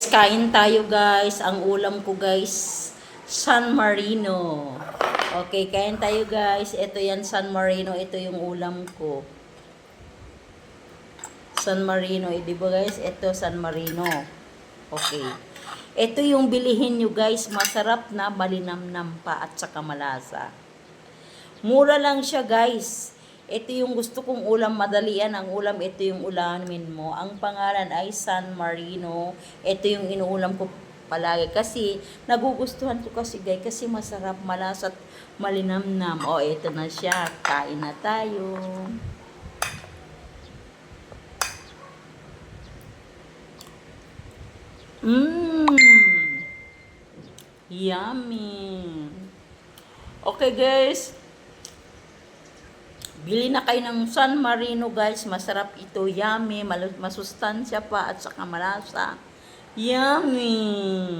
Kain tayo guys. Ang ulam ko guys, San Marino. Okay, kain tayo guys. Ito yan San Marino. Ito yung ulam ko. San Marino. Di ba guys? Ito San Marino. Okay. Ito yung bilihin nyo guys. Masarap na, malinamnam pa at saka malasa. Mura lang siya guys. Ito yung gusto kong ulam, madalian ang ulam, ito yung ulamin mo. Ang pangalan ay San Marino. Ito yung inuulam ko palagi kasi nagugustuhan ko kasi guys, kasi masarap, malasa at malinamnam. O, ito na siya. Kain na tayo. Yummy. Okay guys. Bili na kayo ng San Marino guys. Masarap ito. Yummy. Masustansya pa at saka malasa. Yummy.